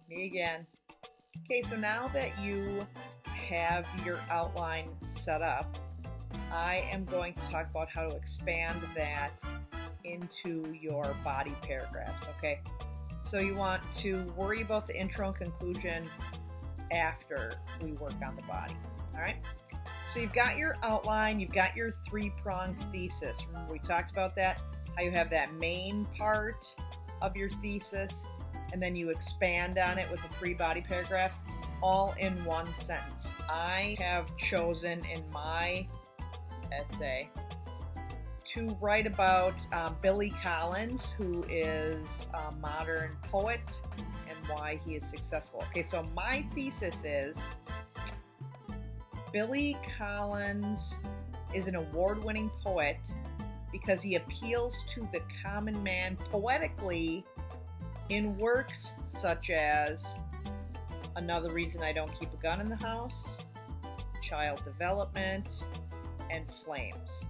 Me again. Okay, so now that you have your outline set up, I am going to talk about how to expand that into your body paragraphs, okay? So you want to worry about the intro and conclusion after we work on the body, all right? So you've got your outline, you've got your three-pronged thesis. Remember we talked about that, how you have that main part of your thesis, and then you expand on it with the 3 body paragraphs, all in one sentence. I have chosen in my essay to write about Billy Collins, who is a modern poet, and why he is successful. Okay, so my thesis is Billy Collins is an award-winning poet because he appeals to the common man poetically in works such as Another Reason I Don't Keep a Gun in the House, Child Development, and Flames.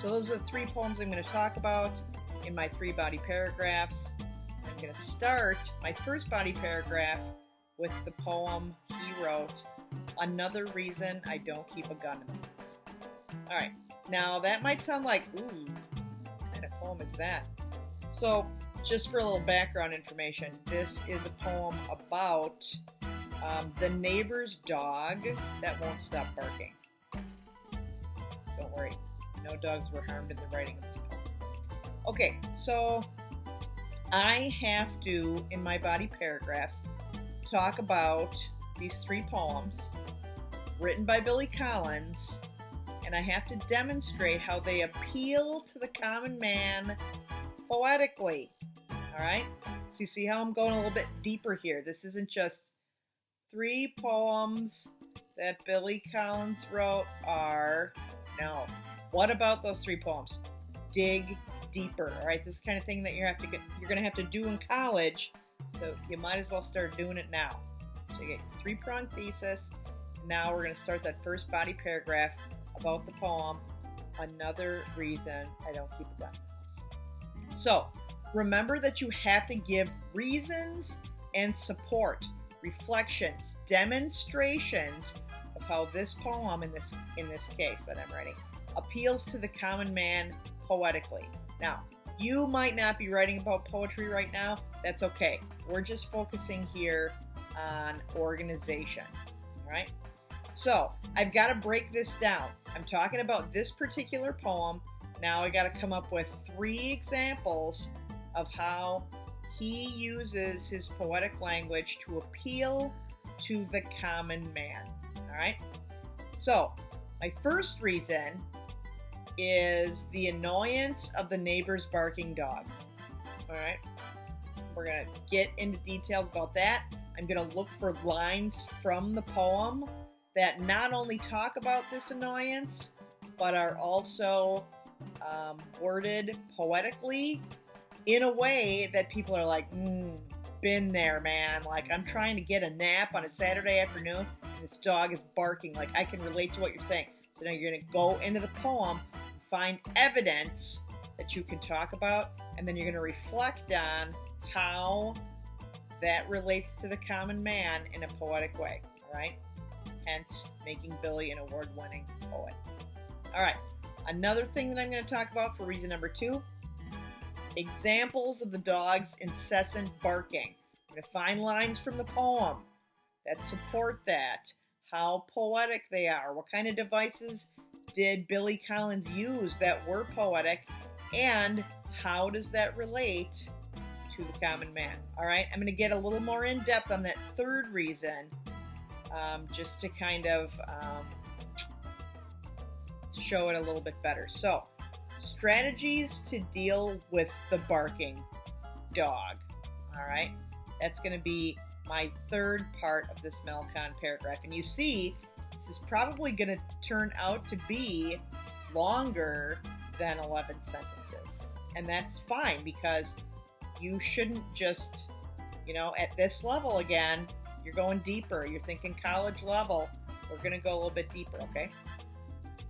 So those are the 3 poems I'm going to talk about in my 3 body paragraphs. I'm going to start my first body paragraph with the poem he wrote, Another Reason I Don't Keep a Gun in the House. All right, now that might sound like, ooh, what kind of poem is that? So just for a little background information, this is a poem about the neighbor's dog that won't stop barking. Don't worry, no dogs were harmed in the writing of this poem. Okay, so I have to, in my body paragraphs, talk about these 3 poems written by Billy Collins, and I have to demonstrate how they appeal to the common man poetically. All right? So you see how I'm going a little bit deeper here. This isn't just 3 poems that Billy Collins wrote no. What about those 3 poems? Dig deeper. All right? This is the kind of thing that you're going to have to do in college, so you might as well start doing it now. So you get your 3-pronged thesis. Now we're going to start that first body paragraph about the poem, Another Reason I Don't Keep a Gun in the House. So remember that you have to give reasons and support, reflections, demonstrations of how this poem, in this case that I'm writing, appeals to the common man poetically. Now, you might not be writing about poetry right now. That's okay. We're just focusing here on organization. All right? So I've got to break this down. I'm talking about this particular poem. Now I got to come up with 3 examples of how he uses his poetic language to appeal to the common man. All right? So my first reason is the annoyance of the neighbor's barking dog. All right? We're going to get into details about that. I'm going to look for lines from the poem that not only talk about this annoyance, but are also worded poetically in a way that people are like, been there, man. Like, I'm trying to get a nap on a Saturday afternoon, and this dog is barking. Like, I can relate to what you're saying. So now you're going to go into the poem and find evidence that you can talk about, and then you're going to reflect on how that relates to the common man in a poetic way, all right? Hence, making Billy an award-winning poet. All right, another thing that I'm going to talk about for reason number 2, examples of the dog's incessant barking. I'm going to find lines from the poem that support that, how poetic they are, what kind of devices did Billy Collins use that were poetic, and how does that relate to the common man. All right, I'm going to get a little more in depth on that 3rd reason, just to kind of show it a little bit better. So, strategies to deal with the barking dog. All right, that's going to be my 3rd part of this Melcon paragraph. And you see, this is probably going to turn out to be longer than 11 sentences. And that's fine, because you shouldn't just, at this level again, you're going deeper. You're thinking college level. We're going to go a little bit deeper, okay?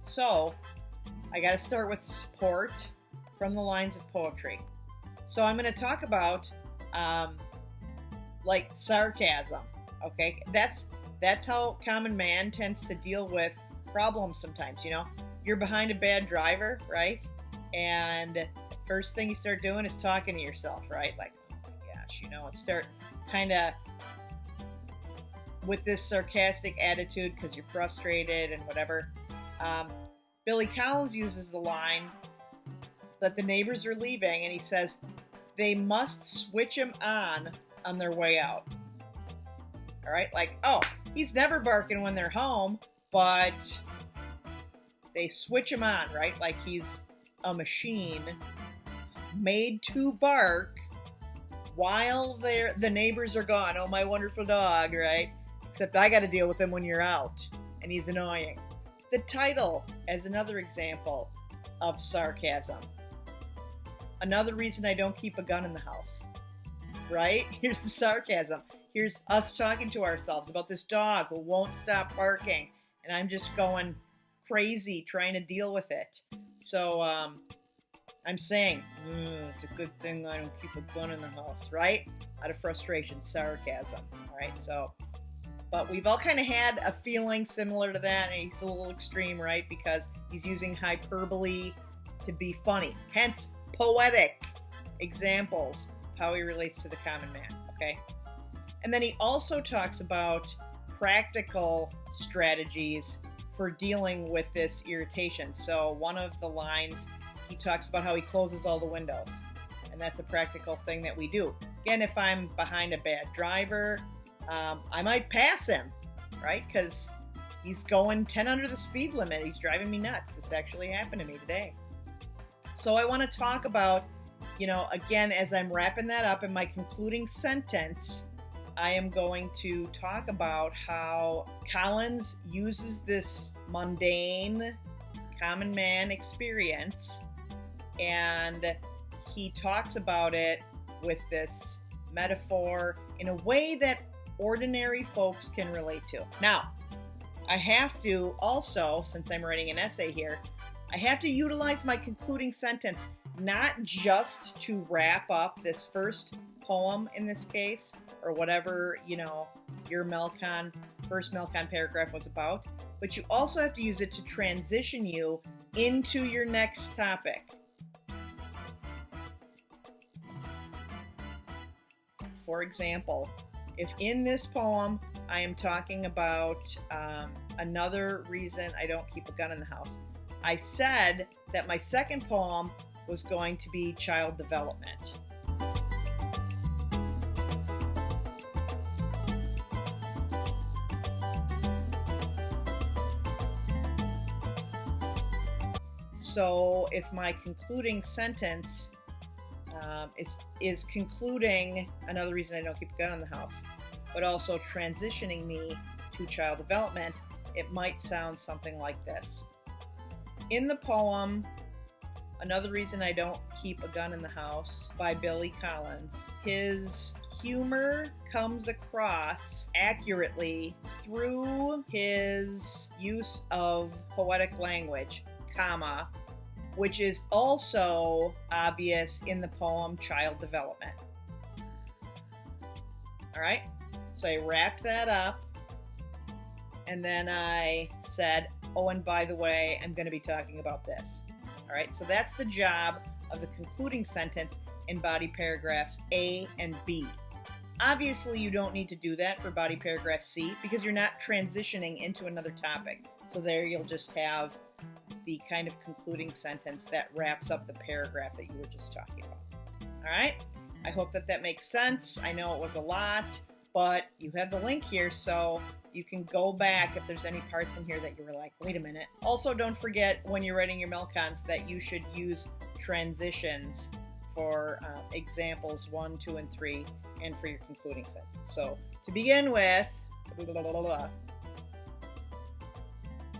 So, I got to start with support from the lines of poetry. So I'm going to talk about like sarcasm. Okay, that's how common man tends to deal with problems sometimes. You're behind a bad driver, right? And first thing you start doing is talking to yourself, right? Like, oh my gosh, and start kind of with this sarcastic attitude because you're frustrated and whatever. Billy Collins uses the line that the neighbors are leaving, and he says they must switch him on their way out. All right, like, oh, he's never barking when they're home, but they switch him on, right? Like he's a machine made to bark while the neighbors are gone. Oh, my wonderful dog, right? Except I got to deal with him when you're out, and he's annoying. The title as another example of sarcasm. Another reason I don't keep a gun in the house, right? Here's the sarcasm. Here's us talking to ourselves about this dog who won't stop barking, and I'm just going crazy trying to deal with it. So I'm saying, it's a good thing I don't keep a gun in the house, right? Out of frustration, sarcasm, all right? So, but we've all kind of had a feeling similar to that, and he's a little extreme, right? Because he's using hyperbole to be funny. Hence, poetic examples of how he relates to the common man, okay? And then he also talks about practical strategies for dealing with this irritation. So one of the lines, he talks about how he closes all the windows. And that's a practical thing that we do. Again, if I'm behind a bad driver, I might pass him, right? Because he's going 10 under the speed limit. He's driving me nuts. This actually happened to me today. So I want to talk about, again, as I'm wrapping that up in my concluding sentence, I am going to talk about how Collins uses this mundane, common man experience, and he talks about it with this metaphor in a way that ordinary folks can relate to. Now, I have to also, since I'm writing an essay here, I have to utilize my concluding sentence not just to wrap up this first poem in this case, or whatever, your first Melcon paragraph was about, but you also have to use it to transition you into your next topic. For example, if in this poem I am talking about another reason I don't keep a gun in the house, I said that my second poem was going to be child development. So if my concluding sentence is concluding another reason I don't keep a gun in the house, but also transitioning me to child development, it might sound something like this. In the poem, Another Reason I Don't Keep a Gun in the House by Billy Collins, his humor comes across accurately through his use of poetic language, comma, which is also obvious in the poem Child Development. All right, so I wrapped that up, and then I said, oh, and by the way, I'm going to be talking about this. All right, so that's the job of the concluding sentence in body paragraphs A and B. Obviously, you don't need to do that for body paragraph C because you're not transitioning into another topic. So there you'll just have the kind of concluding sentence that wraps up the paragraph that you were just talking about. All right? I hope that makes sense. I know it was a lot, but you have the link here, so you can go back if there's any parts in here that you were like, wait a minute. Also, don't forget when you're writing your Melcons that you should use transitions for examples 1, 2, and 3, and for your concluding sentence. So to begin with,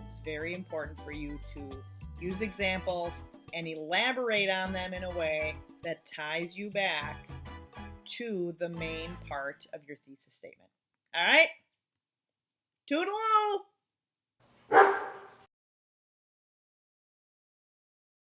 it's very important for you to use examples and elaborate on them in a way that ties you back to the main part of your thesis statement. All right? Toodaloo!